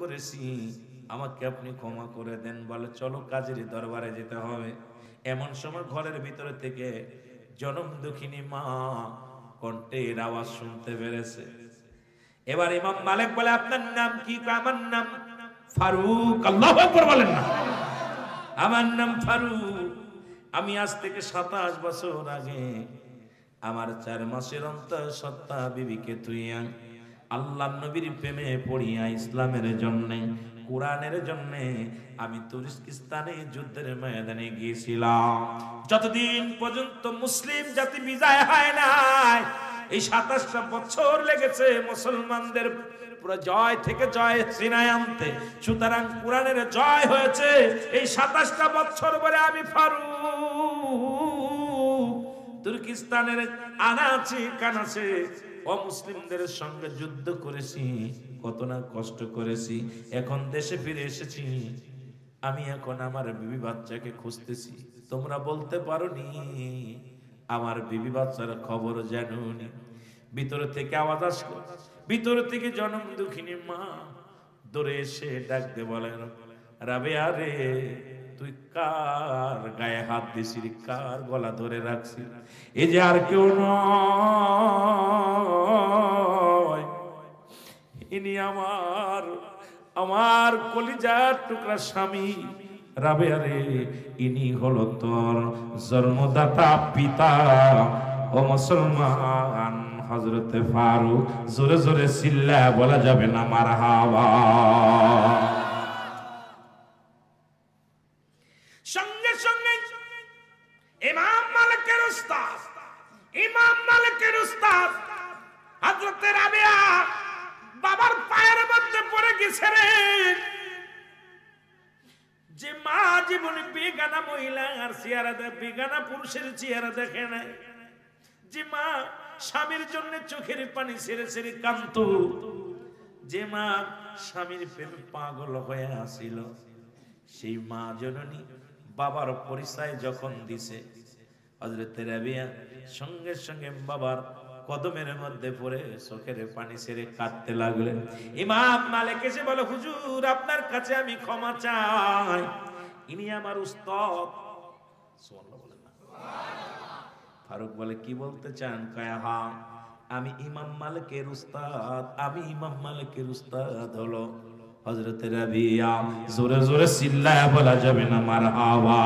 করেছি, আমাকে আপনি ক্ষমা করে দেন। বলে চলো কাজের দরবারে যেতে হবে। এমন সময় ঘরের ভিতরে থেকে জনম দুঃখিনী মা কণ্ঠের আওয়াজ শুনতে পেরেছে। এবার ইমাম মালিক বলে আপনার নাম কি? আমার নাম ফারুক। আল্লাহু আকবার বলেন না। আমার নাম ফারুক। আমি আজ থেকে 27 বছর আগে আমার 4 মাসের অন্তঃসত্ত্বা বিবিকে তুইয়া আল্লাহ নবীর প্রেমে পড়িয়া ইসলামের জন্য, কোরআনের জন্য আমি তুর্কিস্তানে যুদ্ধের ময়দানে গিয়েছিলাম। যতদিন পর্যন্ত মুসলিম জাতি বিজয় হয় নাই, এই 27টা বছর লেগেছে মুসলমানদের জয় থেকে জয় ছিনায় আনতে। সুতরাং কোরআনের জয় হয়েছে এই 27টা বছর পরে। আমি ফারুক তুর্কিস্তানের আনাচে কানাচে অমুসলিমদের সঙ্গে যুদ্ধ করেছি, কত না কষ্ট করেছি। এখন দেশে ফিরে এসেছি, আমি এখন আমার বিবি বাচ্চাকে খুঁজতেছি। তোমরা বলতে পারোনি আমার বিবি বাচ্চার খবর জানুনি। ভিতর থেকে আওয়াজ আসলো, ভিতর থেকে জনম দুঃখিনী মা দৌড়ে এসে ডাকতে বলেন, রাবেয়া রে, তুই কার গায়ে হাত দিছিস, কার গলা ধরে রাখছিস? এ যে আর কেউ নয়, ইনি আমার কলিজার টুকরা স্বামী। রাবেয়া রে, ইনি হলো তোর জন্মদাতা পিতা ও মুসলমান হযরতে ফারুক। জোরে জোরে চিল্লা বলা যাবে না মারহাবা। সঙ্গে সঙ্গে ইমাম মালিকের উস্তাদ হযরতে রাবেয়া বাবার পায়ের মধ্যে পড়ে গেছে রে। যে মা জীবনে বেগানা মহিলা আর চেহারা বেগানা পুরুষের চেহারা দেখে নাই, যে মা স্বামীর জন্য চোখের পানি ছেড়ে ছেড়ে কাঁদতো, যে মা স্বামীর প্রেমে পাগল হয়ে আসিল, সেই মা জননী বাবার পরিচয় যখন দিছে, হযরতে রাবেয়া সঙ্গে সঙ্গে বাবার কদমের মধ্যে পড়ে চোখের পানি ছেড়ে কাঁদতে লাগলেন। ইমাম মালিক এসে বলে, হুজুর আপনার কাছে আমি ক্ষমা চাই, ইনি আমার উস্তাদ। সুবহানাল্লাহ বলেন না। ফারুক বলে, কি বলতে চান? কয়, হ্যাঁ আমি ইমাম মালিকের উস্তাদ। আমি ইমাম মালিকের উস্তাদ হলো হযরতে রাবিয়া। জোরে জোরে চিল্লায়া বলা যাবে না মারহাবা।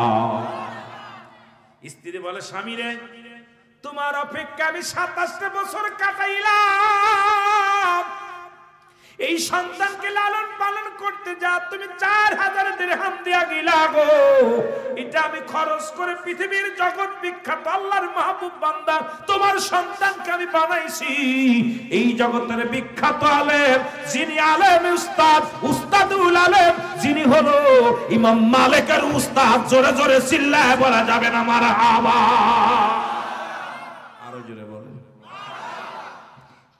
স্ত্রী বলে, স্বামী রে, তোমার অপেক্ষা আমি 27টা বছর কাটাইলাম। এই সন্তানকে লালন পালন করতে যা তুমি 4000 দিরহাম দিয়া গিলা গো। এটা আমি খরচ করে পৃথিবীর জগৎ বিখ্যাত আল্লাহর মাহবুব বান্দা তোমার সন্তানকে আমি বানাইছি। এই জগতের বিখ্যাত আলেম, যিনি আলেম উস্তাদ, উস্তাদুল আলেম, যিনি হলো ইমাম মালিকের উস্তাদ। জোরে জোরে চিল্লায় বলা যাবে না মারহাবা। আরো জোরে বলেন।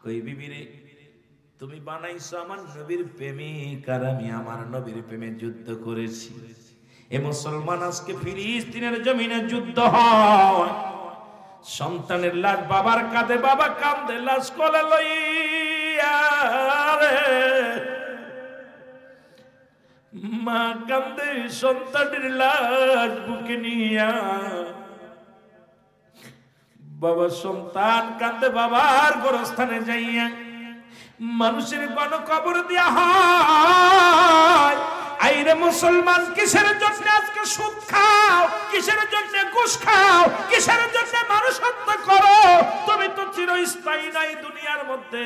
কই বিবি রে, তুমি বানাইছো আমার নবীর প্রেমিক, আর আমি আমার নবীর প্রেমে যুদ্ধ করেছি। এ মুসলমান, আজকে ফিলিস্তিনের জমিনে যুদ্ধ হয়, সন্তানের লাশ বাবার কাঁধে, বাবা কাঁদে লাশ কোলে লইয়া রে, মা কাঁদে সন্তানের লাশ বুকে নিয়া, বাবা সন্তান কাঁদে বাবার গোরস্থানে যাইয়া। মানুষের গণকবর দেয়া হয়। আইরে মুসলমান, কিসের জন্য আজকে সুদ খাও, কিসের জন্য ঘুষ খাও, কিসের জন্য মানুষ হত্যা করো? তুমি তো চিরস্থায়ী নাই দুনিয়ার মধ্যে।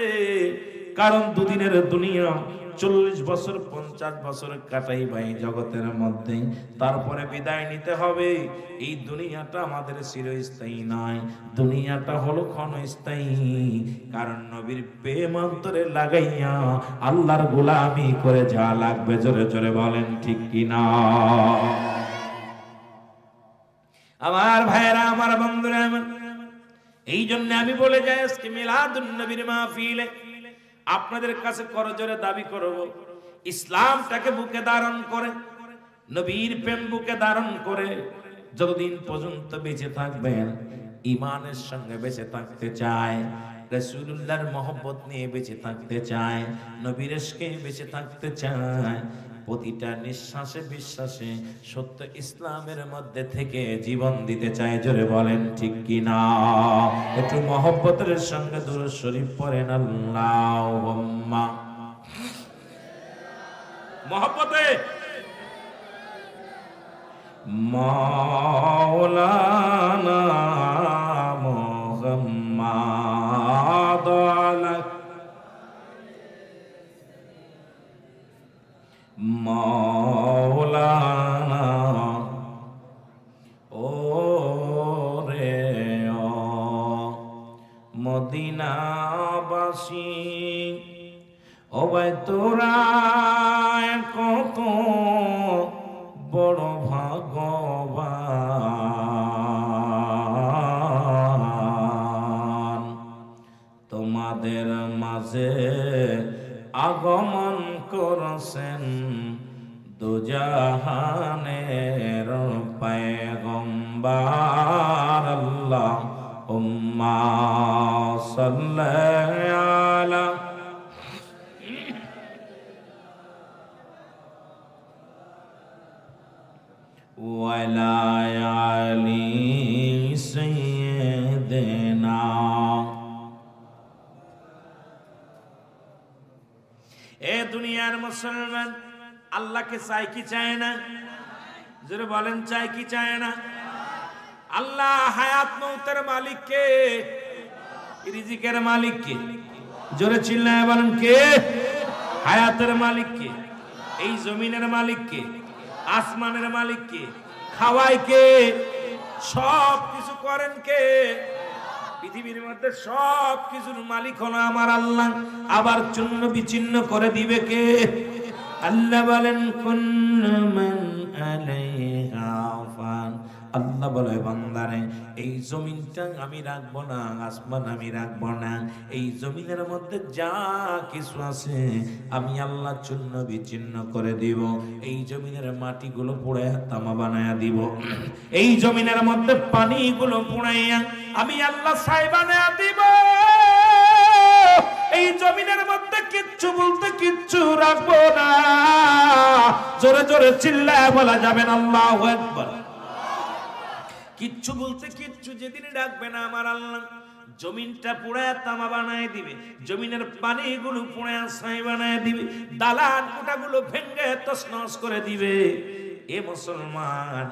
কারণ দুদিনের দুনিয়া, 40 বছর 50 বছর কাটাই ভাই জগতের মধ্যে, তারপরে বিদায় নিতে হবে। এই দুনিয়াটা আমাদের চিরস্থায়ী নয়, দুনিয়াটা হলো ক্ষণস্থায়ী। কারণ নবীর প্রেম অন্তরে লাগাইয়া আল্লাহর গোলামি করে যা লাগবে, জোরে জোরে বলেন ঠিক কিনা? আমার ভাইরা, আমার বন্ধুরা, এই জন্য আমি বলে যাই, আজকে মিলাদুন নবীর মাহফিলে আপনাদের কাছে করজোরে দাবি করব, ইসলামটাকে বুকে ধারণ করে, নবীর প্রেম বুকে ধারণ করে যতদিন পর্যন্ত বেঁচে থাকবেন, ইমানের সঙ্গে বেঁচে থাকতে চায়, রাসূলুল্লাহর মহব্বত নিয়ে বেঁচে থাকতে চায়, নবীর ইশকে বেঁচে থাকতে চায়, প্রতিটা নিঃশ্বাসে বিশ্বাসে সত্য ইসলামের মধ্যে থেকে জীবন দিতে চায়। জোরে বলেন ঠিক কিনা? একটু মহব্বতের সঙ্গে দুরূদ শরীফ পড়েন। আল্লাহুম্মা মহব্বতে মাওলানা মুহাম্মাদ আলা মাওলানা ও রে ও মদিনাবাসী, ও ভাই তোরা কত বড় ভাগ্যবান, তোমাদের মাঝে আগমন করছেন দুজাহানের পয়গম্বর। আল্লাহুম্মা সাল্লি আলা ওয়ালা আলি সাইয়্যিদিনা। এ দুনিয়ার মুসলমান, আল্লাহকে চায় কি চায় না? জোরে বলেন, চায় কি চায় না? আল্লাহ হায়াত মউতের মালিক কে? রিজিকের মালিক কে? জোরে চিল্লায় বলেন কে? হায়াতের মালিক কে? এই জমিনের মালিক কে? আসমানের মালিক কে? খাওয়ায় কে? সব কিছু করেন কে? পৃথিবীর মধ্যে সব কিছুর মালিক হলো আমার আল্লাহ। আবার চূর্ণ বিচ্ছিন্ন করে দিবে কে? আল্লাহ বলেন কুল্লু মান আলাইহা ফান। আল্লাহ বলে বান্দারে, এই জমিনটা আমি রাখবো না, আসমান আমি রাখবো না, এই জমিনের মধ্যে যা কিছু আছে আমি আল্লাহ চূর্ণ বিচ্ছিন্ন করে দিব। এই জমিনের মাটিগুলো পুড়ে তামা বানায়া দিব, এই জমিনের মধ্যে পানিগুলো পুড়াইয়া আমি আল্লাহ ছাই বানায়া দিব। এই জমিনের মধ্যে কিচ্ছু বলতে কিচ্ছু রাখবো না। জোরে জোরে চিল্লায় বলা যাবেন আল্লাহু আকবার। কিচ্ছু বলতে কিচ্ছু যেদিন রাখবে না আমার আল্লাহ, জমিনটা পুড়ায় তামা বানায় দিবে, জমিনের পানিগুলো পুড়ায় ছাই বানায় দিবে, দালান কোটাগুলো ভেঙে তছনছ করে দিবে। এ মুসলমান,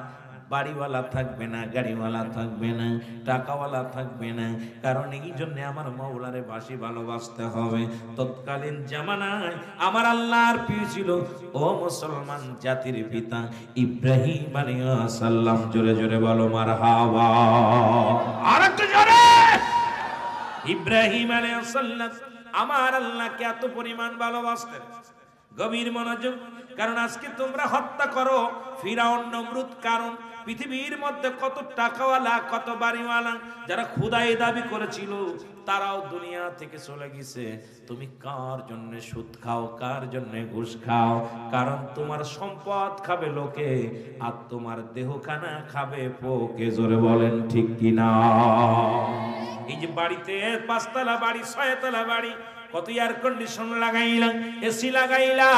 বাড়িওয়ালা থাকবে না, গাড়িওয়ালা থাকবে না, টাকাওয়ালা থাকবে না, কারণ এই জন্য আমার মাওলারে বাসি ভালোবাসতে হবে। তৎকালীন জামানায় আমার আল্লাহর প্রিয় ছিল ও মুসলমান জাতির পিতা ইব্রাহিম আলাইহিস সালাম। জোরে জোরে বলো মারহাবা, আরেকটু জোরে। ইব্রাহিম আলাইহিস সালাম আমার আল্লাহকে এত পরিমাণ ভালোবাসতেন। গভীর মনোযোগ, কারণ আজকে তোমরা হত্যা করো ফিরাউন নমরুদ, কারণ পৃথিবীর মধ্যে কত টাকাওয়ালা কত বাড়িওয়ালা যারা খোদাই দাবি করেছিল তারাও দুনিয়া থেকে চলে গেছে। তুমি কার জন্য সুদ খাও, কার জন্য ঘুষ খাও? কারণ তোমার সম্পদ খাবে লোকে আর তোমার দেহখানা খাবে পোকে। জোরে বলেন ঠিক কিনা? এই যে বাড়িতে ৫ তলা বাড়ি, ৬ তলা বাড়ি, কত এয়ার কন্ডিশন লাগাইলা, এসি লাগাইলা,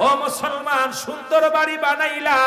ও মুসলমান সুন্দর বাড়ি বানাইলা,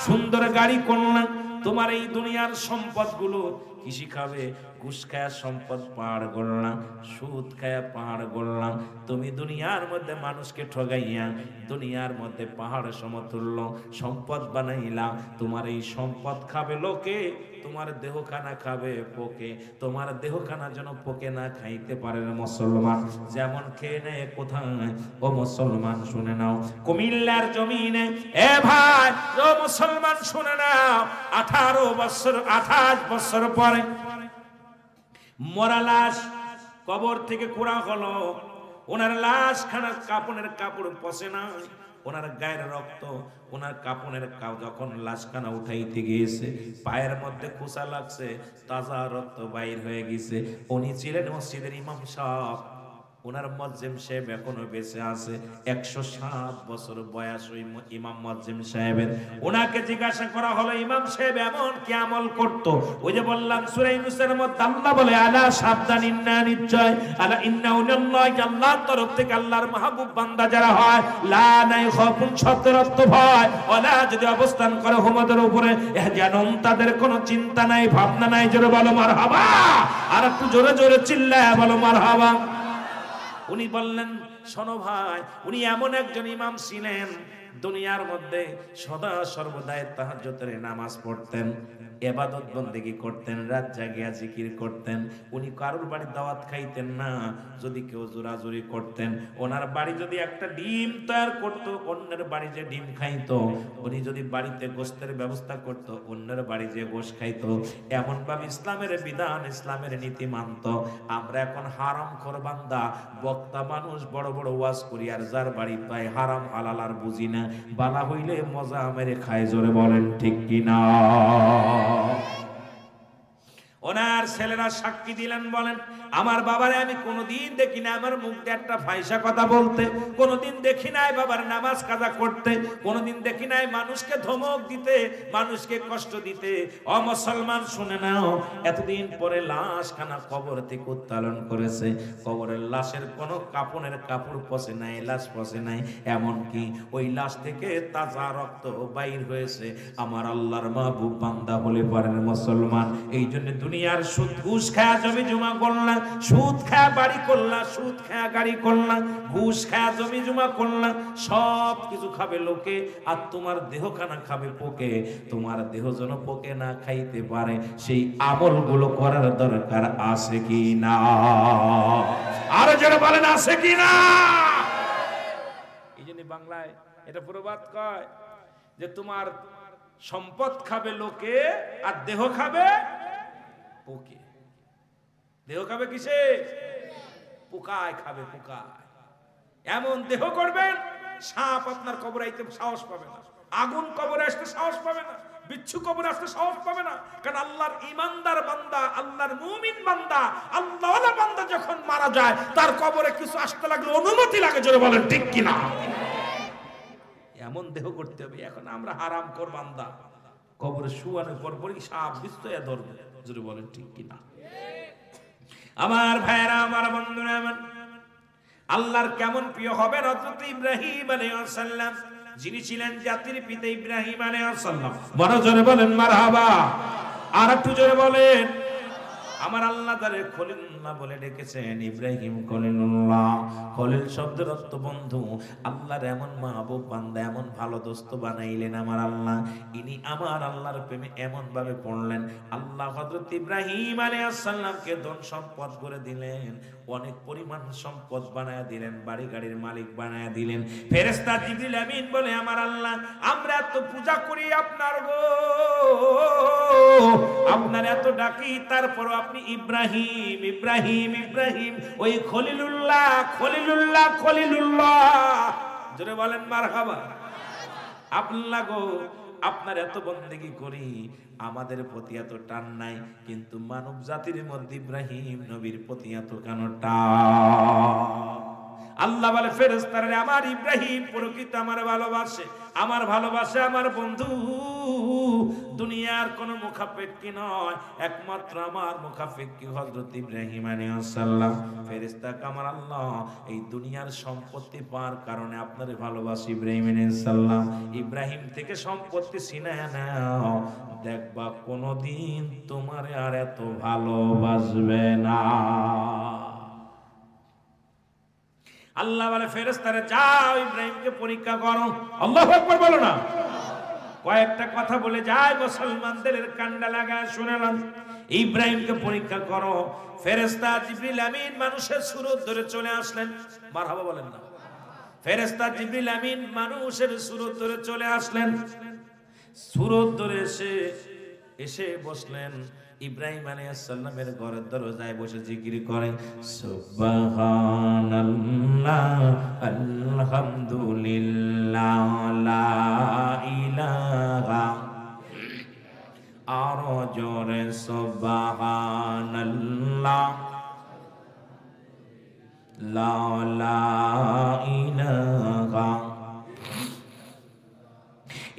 সুন্দর গাড়ি করলা, তোমার এই দুনিয়ার সম্পদগুলো কৃষি খাবে, ঘুষ খায়া সম্পদ পাহাড় গড়লাম, সুদ খায়া পাহাড় গড়লাম। তুমি দুনিয়ার মধ্যে মানুষকে ঠগাইয়া দুনিয়ার মধ্যে পাহাড় সমতুল্য সম্পদ বানাইলা। তোমার এই সম্পদ খাবে লোকে, তোমার দেহখানা খাবে পোকে। তোমার দেহখানা যেন পোকে না খাইতে পারে মুসলমান, যেমন খেয়ে নেয় কোথায়? ও মুসলমান শুনে নাও, কুমিল্লার জমিনে এ ভাই ও মুসলমান শুনে নাও, 28 বছর পরে মরা লাশ কবর থেকে কুড়া হলো। ওনার লাশ খানা কাপড়ের কাপড় পচে না, ওনার গায়ের রক্ত, ওনার কাপড়ের যখন লাশখানা উঠাইতে গিয়েছে পায়ের মধ্যে খোঁচা লাগছে, তাজা রক্ত বাইর হয়ে গেছে। উনি ছিলেন মসজিদের ইমাম সাহেব, ওনার মুয়াজ্জিম সাহেব এখনো বেঁচে আছে, 107 বছর বয়স ওই ইমাম মুয়াজ্জিম সাহেবের। ওনাকে জিজ্ঞাসা করা হলো, ইমাম সাহেব এমন কি আমল করতো? ওই যে বললাম সূরা ইউনূসের মধ্যে আল্লাহ বলে, আলা সাবধান, ইন্না নিশ্চয়, আলা ইন্নাহু মিনাল্লাহি, আল্লাহর তরফ থেকে আল্লাহর মাহবুব বান্দা যারা হয়, লা নাই খাফুন, সতর্ক ভয়, ওলা যদি অবস্থান করে হুমদের উপরে, জানুন তাদের কোনো চিন্তা নাই, ভাবনা নাই। জোরে বলো মারহাবা, আর একটু জোরে জোরে চিল্লায় বলো মারহাবা। উনি বললেন, শোনো ভাই, উনি এমন একজন ইমাম ছিলেন, দুনিয়ার মধ্যে সদা সর্বদাই তাহাজ্জুদের নামাজ পড়তেন, ইবাদত বন্দেগী করতেন, রাত জাগিয়া জিকির করতেন। উনি কারোর বাড়ি দাওয়াত খাইতেন না। যদি কেউ জোরাজুরি করতেন, ওনার বাড়ি যদি একটা ডিম তৈরি করতো, অন্যের বাড়ি যে ডিম খাইতো, উনি যদি বাড়িতে গোশতের ব্যবস্থা করতো, অন্যের বাড়ি যে গোশত খাইতো। এমন ভাবে ইসলামের বিধান, ইসলামের নীতি মানত। আমরা এখন হারামখোর বান্দা, বক্তা মানুষ, বড় বড় ওয়াজ করি, আর যার বাড়ি পায় হারাম হালাল আর বুঝি না, বালা হইলে মজা মেরে খায়। জোরে বলেন ঠিক কিনা? ওনার ছেলেরা সাক্ষী দিলেন, বলেন, আমার বাবারে আমি কোনোদিন দেখি না আমার মুখ দিয়ে একটা ফাইসা কথা বলতে, কোনোদিন দেখি নাই বাবার নামাজ কাজা করতে, কোনোদিন দেখি নাই মানুষকে ধমক দিতে, মানুষকে কষ্ট দিতে। ও মুসলমান শুনে নাও, এতদিন পরে লাশ খানা কবর থেকে উত্তোলন করেছে, কবরের লাশের কোনো কাপড়ের কাপড় পচে নাই, লাশ পচে নাই, এমনকি ওই লাশ থেকে তাজা রক্ত বাইর হয়েছে। আমার আল্লাহর মাহবুব বান্দা হলে পারেন মুসলমান। এই জন্য দুনিয়ার সুদ ঘুষ খায়া জমি জমা করলা, সুদ খায়া বাড়ি করলা, সুদ খায়া গাড়ি করলা, ঘুষ খায়া জমি জমা করলা, সব কিছু খাবে লোকে, আর তোমার দেহখানা খাবে পোকে। তোমার দেহ যেন পোকে না খাইতে পারে, সেই আমলগুলো করার দরকার আছে কি না? আরো যারা বলেন আছে কি না? এই জন্য বাংলায় এটা প্রবাদ কয় যে তোমার সম্পদ খাবে লোকে, আর দেহ খাবে পোকে। দেহ খাবে কিসে? পোকায় খাবে, পোকায়। এমন দেহ করবেন, সাপ আপনার কবরে আইতে সাহস পাবে না, আগুন কবরে আসতে সাহস পাবে না, বিচ্ছু কবরে আসতে সাহস পাবে না। কারণ আল্লাহর ইমানদার বান্দা, আল্লাহর মুমিন বান্দা, আল্লাহওয়ালা বান্দা যখন মারা যায়, তার কবরে কিছু আসতে লাগলে অনুমতি লাগে। জোরে বলেন ঠিক কিনা? এমন দেহ করতে হবে। এখন আমরা হারামখোর বান্দা, কবরে শুয়ানোর পরপরই সাপ বিস্তয়া ধরবে। জোরে বলেন ঠিক কিনা? আমার ভাইরা, আমার বন্ধুরা, আমার আল্লাহর কেমন প্রিয় হবে হযরত ইব্রাহিম আলাইহিস সালাম, যিনি ছিলেন জাতির পিতা ইব্রাহিম আলাইহিস সালাম। বড় জোরে বলেন মারহাবা, আর একটু জোরে বলেন। আমার আল্লাহ তারে খলিলুল্লাহ বলে ডেকেছেন। ইব্রাহিম খলিলুল্লাহ, খলিল শব্দের অর্থ বন্ধু। আল্লাহর এমন মাহবুব বান্দা, এমন ভালো দোস্ত বানাইলেন আমার আল্লাহ। ইনি আমার আল্লাহর প্রেমে এমন ভাবে পড়লেন, আল্লাহ হযরত ইব্রাহিম আলাইহিস সালামকে ধন সম্পদ করে দিলেন, অনেক পরিমাণ সম্পদ বানায়া দিলেন, বাড়ি গাড়ির মালিক বানায়া দিলেন। ফেরেশতা জিবরিল আমিন বলে, আমার আল্লাহ, আমরা এত পূজা করি আপনার গো, আপনার এত ডাকি, তারপর আপনি ইব্রাহিম ইব্রাহিম ইব্রাহিম, ওই খলিলুল্লাহ খলিলুল্লাহ খলিলুল্লাহ। জোরে বলেন মারহাবা। আল্লাহ গো, আপনার এত বন্দেগী করি, আমাদের প্রতি এত টান নাই, কিন্তু মানব জাতির মধ্যে ইব্রাহিম নবীর প্রতি এত কেন টান? আল্লাহ বলে, ফেরেশতারা, আমার ইব্রাহিম প্রকৃত আমার ভালোবাসে, আমার ভালোবাসে আমার বন্ধু। দুনিয়ার কোন মুখাপেক্ষী নয়, একমাত্র আমার মুখাপেক্ষী হযরত ইব্রাহিম আলাইহিস সালাম। ফেরেশতা, আমার আল্লাহ এই দুনিয়ার সম্পত্তি পাওয়ার কারণে আপনারে ভালোবাসি ইব্রাহিম আলাইহিস সালাম। ইব্রাহিম থেকে সম্পত্তি ছিনায়া নাও, দেখবা কোনদিন তোমারে আর এত ভালোবাসবে না। আল্লাহ বলে, ফেরেশতারা, যাও ইব্রাহিমকে পরীক্ষা করো। আল্লাহু আকবার বলো না। কয়েকটা কথা বলে যায়, মুসলমানদের কান্ডা লাগায় শুনলাম। ইব্রাহিমকে পরীক্ষা করো। ফেরেশতা জিবরিল আমিন মানুষের সুরত ধরে চলে আসলেন। মারহাবা বলেন না। ফেরেশতা জিবরিল আমিন মানুষের সুরত ধরে চলে আসলেন। সুরত ধরে এসে বসলেন ইব্রাহিম আলাইহিস সালামের ঘরের দরজায় বসে জিকির করেন, সুবহানাল্লাহ আলহামদুলিল্লাহ লা ইলাহা, আরো জোরে সুবহানাল্লাহ লা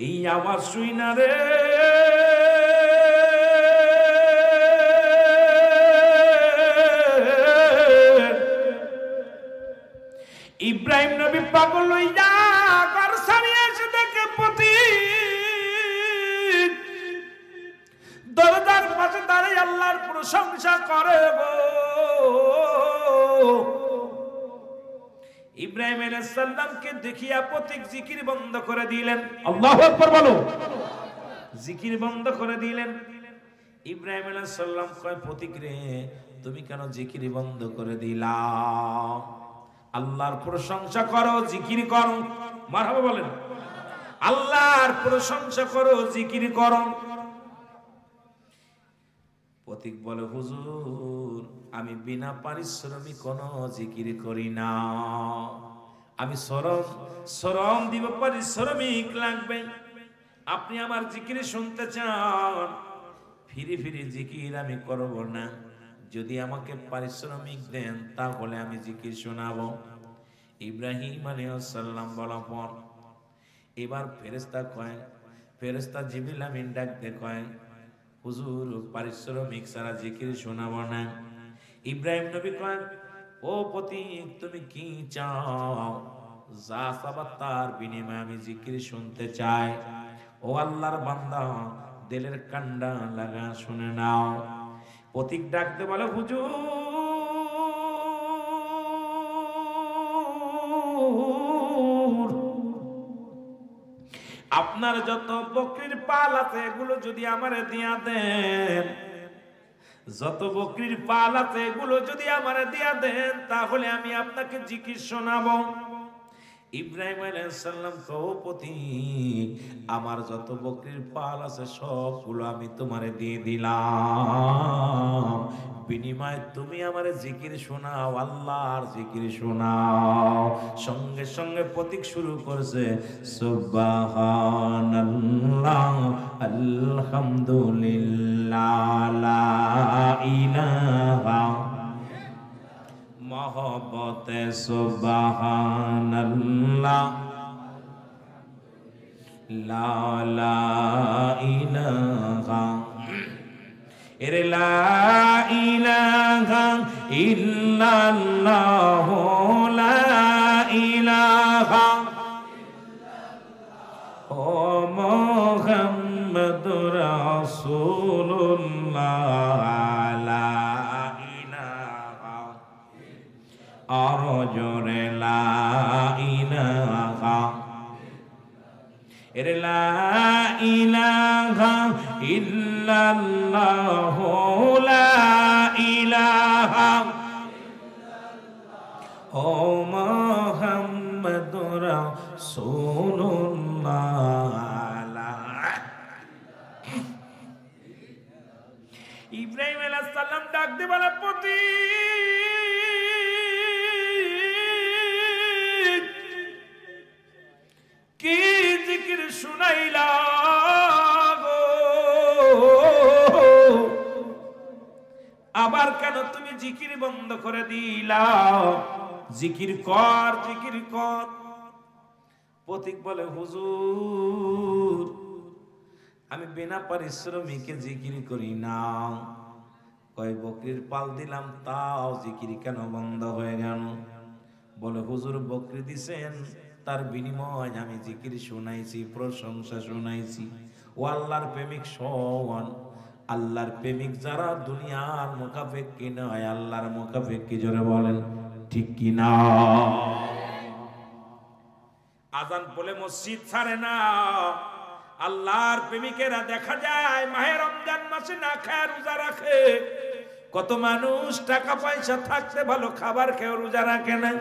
এই আওয়াজ শুই না রে ইব্রাহিম নবী পাগল হইয়া ঘর ছাড়িয়ে এসে দেখে পথিক দরজার পাশে দাঁড়িয়ে আল্লাহর প্রশংসা করে গো। ইব্রাহিম আলাইহিস সালামকে দেখিয়া পথিক জিকির বন্ধ করে দিলেন। আল্লাহু আকবার বলো। জিকির বন্ধ করে দিলেন। ইব্রাহিম আলাইহিস সালাম কয় পথিক রে তুমি কেন জিকির বন্ধ করে দিলা? আল্লাহর প্রশংসা করো, জিকির করো। মারহাবা বলেন। আল্লাহর প্রশংসা করো, জিকির করো। পথিক বলে হুজুর আমি বিনা পারিশ্রমিক কোনো জিকির করি না, আমি শ্রম দিব, পারিশ্রমিক লাগবে। আপনি আমার জিকির শুনতে চান, ফিরি ফিরি জিকির আমি করব না, যদি আমাকে পারিশ্রমিক দেন তাহলে আমি জিকির শোনাবো। ইব্রাহিম আলাইহিস সালাম বলা পর এবার ফেরেশতা জিবরিল আমিন ডাকতে কয় হুজুর পারিশ্রমিক ছাড়া জিকির শোনাবো না। ইব্রাহিম নবী কয় ও পথিক তুমি কি চাও? যা চাবা তার বিনিময়ে আমি জিকির শুনতে চাই। ও আল্লাহর বান্দা দিলের কান্ডা লাগা শুনে নাও। পথিক ডাকতে বলে হুজুর আপনার যত বকরির পাল আছে এগুলো যদি আমারে দিয়া দেন, যত বকরির পাল আছে এগুলো যদি আমারে দিয়া দেন তাহলে আমি আপনাকে জিকির শোনাবো। ইব্রাহিম আলাইহিস সালাম কও পথিক আমার যত বকরির পাল আছে সবগুলো আমি তোমারে দিয়ে দিলাম, বিনিময়ে তুমি আমারে জিকির শোনাও, আল্লাহর জিকির শোনাও। সঙ্গে সঙ্গে পথিক শুরু করছে সুবহানাল্লাহ আলহামদুলিল্লাহ লা ইলাহা মহব্বতে সুবহানাল্লাহ লা ইলাহা এরে লা ইলাহা ইল্লাল্লাহ লা ইলাহা ও মুহাম্মাদুর রাসূলুল্লাহ লা ইলাহা আর জোরে লা ইলাহা এরে লা ইলাহা ইল্লাল্লাহ লা ইলাহা ও মুহাম্মাদুর রাসূলুল্লাহ। ইব্রাহিম আলাইহিস সালাম ডাক দিয়ে বলে পথিক কি জিকির শুনাইলা গো, আবার কেন তুমি জিকির বন্ধ করে দিলা? জিকির কর, জিকির কর। পথিক বলে হুজুর আমি বিনা পারিশ্রমিকে জিকির করি না। কয় বকরির পাল দিলাম তাও জিকির কেন বন্ধ হয়ে গেল? বলে হুজুর বকরি দিছেন তার বিনিময় আমি জিকির শুনাইছি, প্রশংসা শুনাইছি। ও আল্লাহর প্রেমিক শোন, আল্লাহর প্রেমিক যারা দুনিয়ার মুখাপেক্ষী নয় আল্লাহর মুখাপেক্ষী, জোরে বলেন ঠিক কি না? আজান বলে মসজিদ ছাড়ে না। আল্লাহর প্রেমিকেরা দেখা যায় মাহে রমজান মাসে না খায় রোজা রাখে। কত মানুষ টাকা পয়সা থাকতে ভালো খাবার খেয়ে রোজা রাখে না।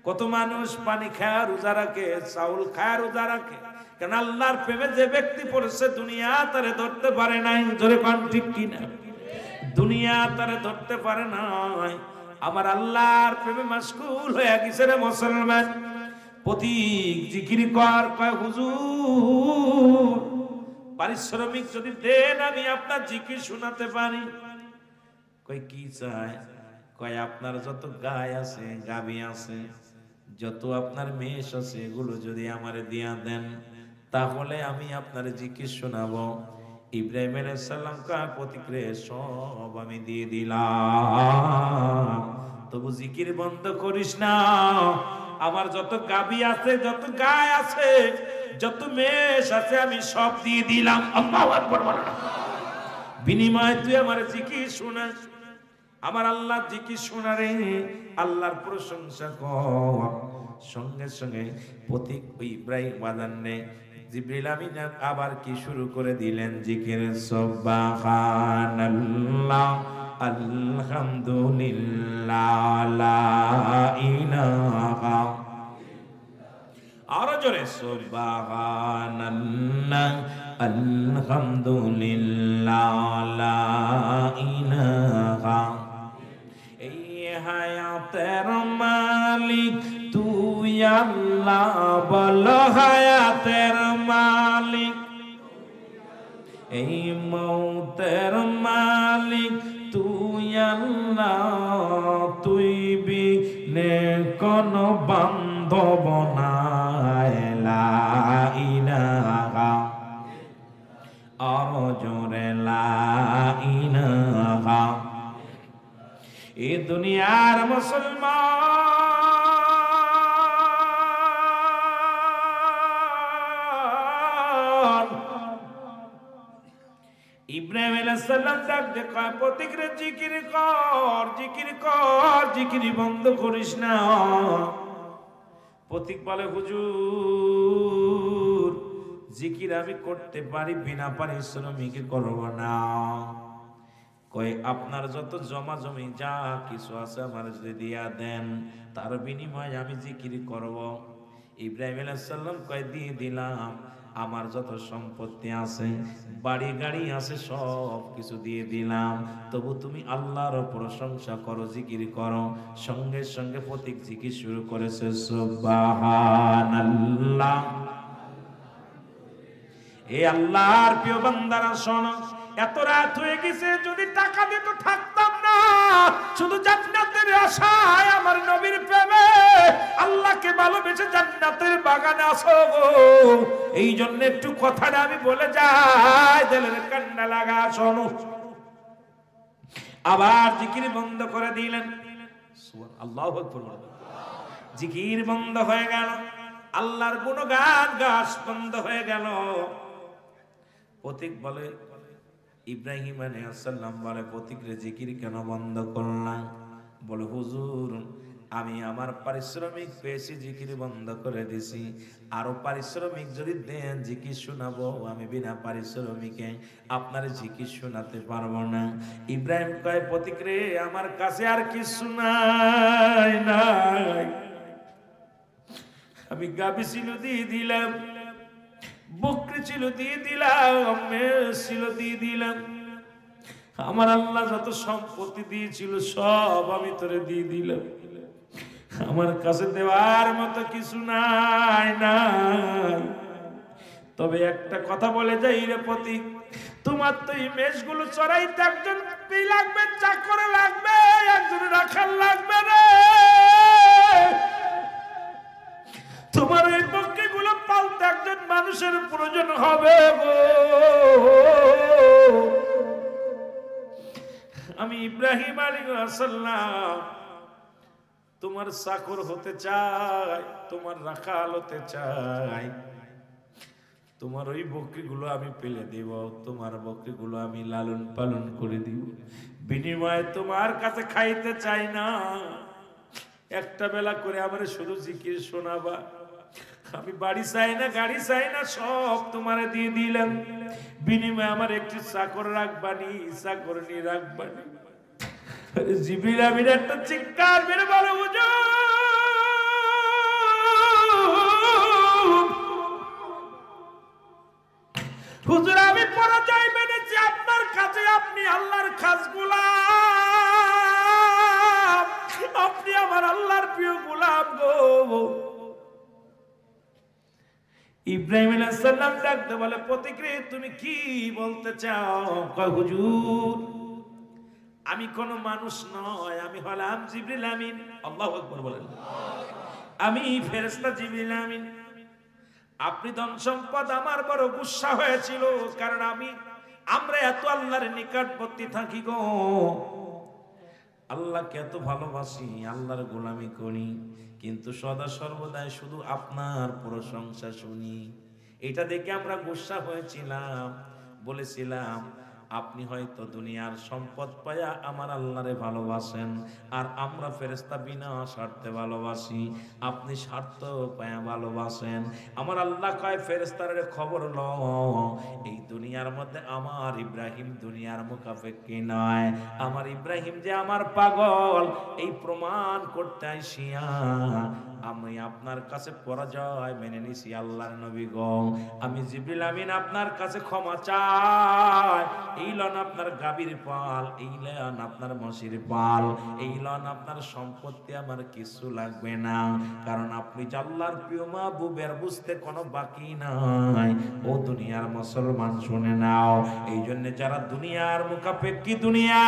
কত মানুষ পানি খায় রোজা রাখে, চাউল খায় রোজা রাখে। কেন? আল্লাহর প্রেমে যে ব্যক্তি পড়ছে দুনিয়া তারে ধরতে পারে নাই, জোরে কোন ঠিক কিনা? দুনিয়া তারে ধরতে পারে নাই। আমার আল্লাহর প্রেমে মাশগুল হয়ে গেছে রে মুসলমান। পথিক জিকির কর, কয় হুজুর পারিশ্রমিক যদি দেন আমি আপনার জিকির শোনাতে পারি। কয় কি চায়? কয় আপনার যত গায় আছে, গাবি আছে, যত আপনার মেষ আছে এগুলো যদি আমারে দিয়া দেন তাহলে আমি আপনার জিকির শোনাবো। ইব্রাহিম আলাইহিস সালাম কার প্রতিক্রিয়া সব আমি দিয়ে দিলাম, তবু জিকির বন্ধ করিস না। আমার যত গাবি আছে, যত গায় আছে, যত মেষ আছে, আমি সব দিয়ে দিলাম। আল্লাহু আকবার বলেন। বিনিময়ে তুই আমার জিকির শোনা, আমার আল্লাহ জিকির শোনা রে, আল্লাহর প্রশংসা কর। সঙ্গে সঙ্গে প্রতীক ইব্রাহিম বাজানে জিবরিল আমিন আবার কি শুরু করে দিলেন জিকির, সুবহানাল্লাহ আলহামদুলিল্লাহ লা ইলাহা, আরো জোরে সুবহানাল্লাহ আলহামদুলিল্লাহ লা ইলাহা। এই হায়াতের মালিক তুই আল্লাহ, বল হায়াতের মালিক। এই মৌতের মালিক তুই আল্লাহ, তুই বিনে কোন বান্ধব নাই, লা ইলাহা, আরো জোরে লা ইলাহা। এ দুনিয়ার মুসলমান ইব্রাহিম আলাইহিস সালাম ডাক দে কয় প্রতিক্রিয়া জিকির কর, জিকির কর, জিকির বন্ধ করিস না। প্রতীক বলে হুজুর জিকির আমি করতে পারি, বিনা পারিশ্রমিকে করব না। কই আপনার যত জমা জমি যা কিছু আছে আমার যদি দিয়া দেন, তার বিনিময়ে আমি জিকির করব। ইব্রাহিম আলাইহিস সালাম কয় দিয়ে দিলাম, আমার যত সম্পত্তি আছে, বাড়ি গাড়ি আছে, সব কিছু দিয়ে দিলাম, তবু তুমি আল্লাহর প্রশংসা করো, জিকির করো। সঙ্গে সঙ্গে প্রতীক জিকির শুরু করেছে, সুবহানাল্লাহ। এ আল্লাহর প্রিয় বান্দারা শোনো, এত রাত হয়ে গেছে, যদি টাকা দিত থাকতাম না, শুধু জান্নাতের আশায়, আমার নবীর প্রেমে, আল্লাহকে ভালোবেসে জান্নাতের বাগানে আসো গো। এই জন্য একটু কথাটা আমি বলে যাই, দিলের কান্না লাগা। শোনো, আবার জিকির বন্ধ করে দিলেন। আল্লাহু আকবার। জিকির বন্ধ হয়ে গেল, আল্লাহর গুণগান গাছ বন্ধ হয়ে গেল। প্রতীক বলে ইব্রাহিম আলাইহিস সালাম বলে প্রতীক রে জিকির কেন বন্ধ করলাম? বলে হুজুর আমি আমার পারিশ্রমিক পেয়েছি, জিকির বন্ধ করে দিছি, আরো পারিশ্রমিক যদি দেন জিকির শোনাবো। আমি বিনা পারিশ্রমিকে আপনার জিকির শোনাতে পারবো না। ইব্রাহিম কয় প্রতীক রে আমার কাছে আর কিছু নাই, নাই, আমি গাভী ছিল দিয়ে দিলাম, বকরি ছিল দিয়ে দিলাম, মেষ ছিল দিয়ে দিলাম, আমার আল্লাহ যত সম্পত্তি দিয়েছিল সব আমি তোরে দিয়ে দিলাম, আমার কাছে দেওয়ার মতো কিছু নাই, নাই। তবে একটা কথা বলে যাই রে প্রতীক, তোমার তো এই মেষগুলো চড়াইতে একজন লাগবে, চাকর লাগবে, একজন রাখাল লাগবে রে। তোমার এই বকরিগুলো পালতে একজন মানুষের প্রয়োজন হবে গো। আমি ইব্রাহিম আলাইহিস সালাম তোমার চাকর হতে চাই, তোমার রাখাল হতে চাই, তোমার ওই বকরিগুলো আমি পেলে দেব, তোমার বকরিগুলো আমি লালন পালন করে দিব, বিনিময়ে তোমার কাছে খাইতে চাই না, একটা বেলা করে আমার শুধু জিকির শোনাবা, আমি বাড়ি চাই না, গাড়ি চাই না, সব তোমারে দিয়ে দিলাম, বিনিময়ে আমার একটি চাকর রাখবানি, চাকরনি রাখবানি। জিবরিল আমিন একটা চিৎকার মেরে বলে হুজুর আমি পরাজয় মেনেছি আপনার কাছে, আপনি আল্লাহর খাস গোলাম, আপনি আমার আল্লাহর প্রিয় গোলাম গো। ইব্রাহিম আলাইহিস সালাম ডাকতে বলে প্রতিক্রিয়া তুমি কি বলতে চাও? কয় হুজুর আমি কোন মানুষ নয়, আমি হলাম জিবরিল আমিন। আল্লাহু আকবার বলেন। আমি ফেরেশতা জিবরিল আমিন, আপনি ধন সম্পদ আমার বড় গুসা হয়েছিল, কারণ আমরা এত আল্লাহর নিকটবর্তী থাকি গো, আল্লাহকে এত ভালোবাসি, আল্লাহর গোলামি করি, কিন্তু সদা সর্বদাই শুধু আপনার প্রশংসা শুনি। এটা দেখে আমরা গুসা হয়েছিলাম, বলেছিলাম আপনি হয়তো দুনিয়ার সম্পদ পায়া আমার আল্লাহরে ভালোবাসেন, আর আমরা ফেরেশতা বিনা স্বার্থে ভালোবাসি, আপনি স্বার্থ পায়া ভালোবাসেন। আমার আল্লাহ কয় ফেরেশতারে খবর লও, এই দুনিয়ার মধ্যে আমার ইব্রাহিম দুনিয়ার মুখাপেক্ষী নয়, আমার ইব্রাহিম যে আমার পাগল, এই প্রমাণ করতে আইসিয়া আমি আপনার কাছে পরাজয় মেনে নিছি। আল্লাহর নবী গো, আমি জিবরিল আমিন আপনার কাছে ক্ষমা চাই। এই লন আপনার গাভীর পাল, এই লন আপনার মশির পাল, এই লন আপনার সম্পত্তি, আমার কিছু লাগবে না, কারণ আপনি যে আল্লাহর প্রিয় মাহবুবের বুঝতে কোনো বাকি নাই। ও দুনিয়ার মুসলমান শুনে নাও, এই জন্য যারা দুনিয়ার মুখাপেক্ষী দুনিয়া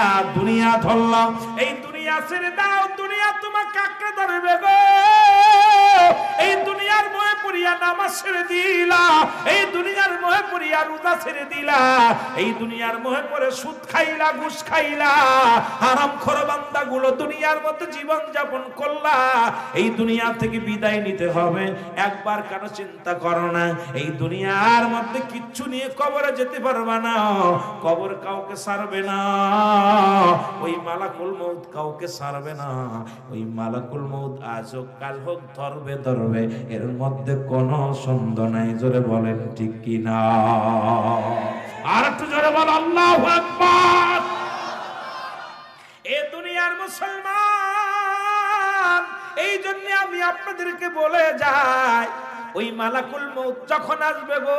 ধরলাম, এই দুনিয়া ছেড়ে দাও, দুনিয়া তোমাকে আঁকড়ে ধরবে গো। এই দুনিয়ার মোহে পড়িয়া নামাজ ছেড়ে দিলা, এই দুনিয়ার মোহে পড়িয়া রোজা ছেড়ে দিলা, এই দুনিয়ার মোহে পড়ে সুদ খাইলা, ঘুষ খাইলা, হারামখোর বান্দাগুলো দুনিয়ার মধ্যে জীবন যাপন করলা। এই দুনিয়া থেকে বিদায় নিতে হবে, একবার কেন চিন্তা করো না, এই দুনিয়ার মধ্যে কিচ্ছু নিয়ে কবরে যেতে পারবা না, কবর কাউকে ছাড়বে না, ওই মালাকুল মউত কাউকে ছাড়বে না, ওই মালাকুল মউত আজ হোক কাল হোক ধরবে, এর মধ্যে কোনো সন্দেহ নাই। জোরে বলেন ঠিক কি না? আর একটু জোরে বল আল্লাহু আকবার। এ দুনিয়ার মুসলমান, এই জন্য আমি আপনাদেরকে বলে যাই, ওই মালাকুল মউত যখন আসবে গো,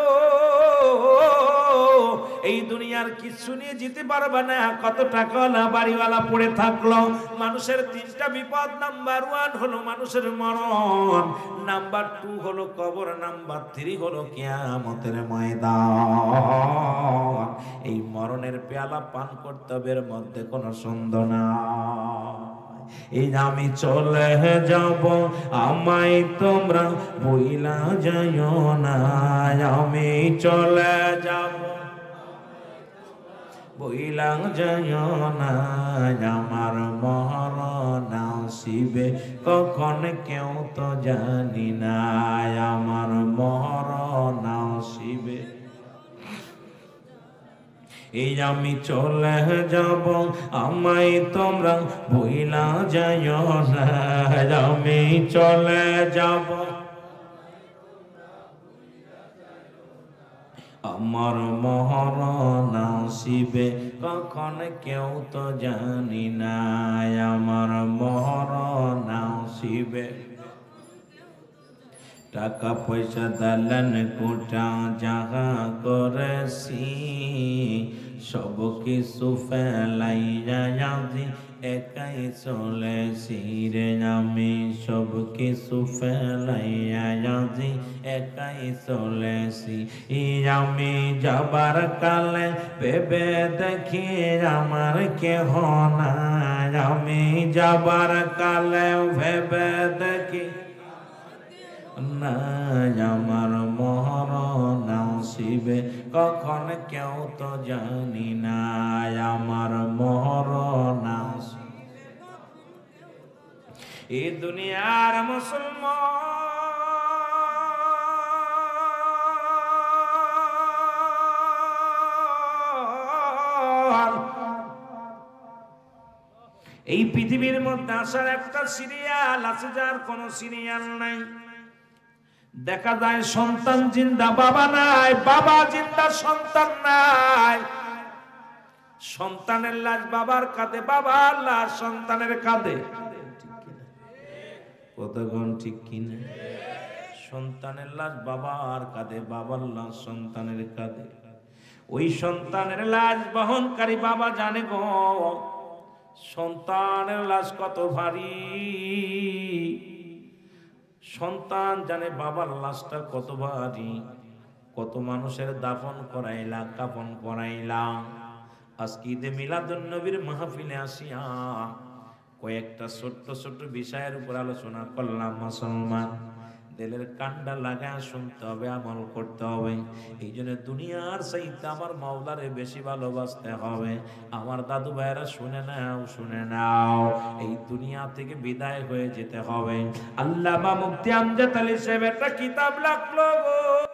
এই দুনিয়ার কিছু নিয়ে যেতে পারবে না। কত টাকাওয়ালা বাড়িওয়ালা পড়ে থাকলো, মানুষের তিনটা বিপদ, নাম্বার 1 হলো মানুষের মরণ, নাম্বার 2 হলো কবর, নাম্বার 3 হলো কিয়ামতের ময়দান। এই মরণের পেয়ালা পান করতে হবে, এর মধ্যে কোনো সন্দেহ না। এই আমি চলে যাব, আমায় তোমরা ভুইলা যাইও না, আমি চলে যাব, ভুইলা যাইও না, আমার মরণ আসিবে কখন কেউ তো জানি না, আমার মরণ আসিবে। এই আমি চলে যাব, আমায় তোমরা ভুইলা যাইও না, আমি চলে যাব, আমার মরণ আসিবে কখন কেউ তো জানি না, আমার মরণ আসিবে। টাকা পয়সা দালান কোঠা যাহা করেছি, সব কিছু ফেলাইয়া আজি একাই চলেছি রে, আমি সব কিছু ফেলাইয়া আজি একাই চলেছি। আমি যাবার কালে ভেবে দেখি আমার কেহ নাই, আমি যাবার কালে ভেবে দেখি না, আমার মরণ আসিবে কখন কেউ তো জানি না, আমার মরণ আসিবে। এই দুনিয়ার মুসলমান, এই পৃথিবীর মধ্যে আসার একটা সিরিয়াল আছে, যার কোনো সিরিয়াল নাই। দেখা যায় সন্তান জিন্দা, বাবা নাই, বাবা জিন্দা, সন্তান নাই। সন্তানের লাশ বাবার কাঁধে, বাবার লাশ সন্তানের কাঁধে, কতক্ষণ ঠিক কিনা? সন্তানের লাশ বাবার কাঁধে, বাবার লাশ সন্তানের কাঁধে। ওই সন্তানের লাশ বহনকারী বাবা জানে গো, সন্তানের লাশ কত ভারী। সন্তান জানে বাবার লাশটা কত ভারী। কত মানুষের দাফন করাইলা, কাফন করাইলা। আজকে ঈদে মিলাদুন নবীর মাহফিলে আসিয়া কয়েকটা ছোট্ট ছোট্ট বিষয়ের উপর আলোচনা করলাম। মুসলমান দিলের কান্ডা লাগায় শুনতে হবে, আমল করতে হবে। এই জন্য দুনিয়ার চাইতে আমার মাওলারে বেশি ভালোবাসতে হবে। আমার দাদু ভাইয়েরা শুনে নাও, শুনে নাও, এই দুনিয়া থেকে বিদায় হয়ে যেতে হবে। আল্লামা মুফতি আমজাদ আলী সাহেব একটা কিতাব লিখলো গো।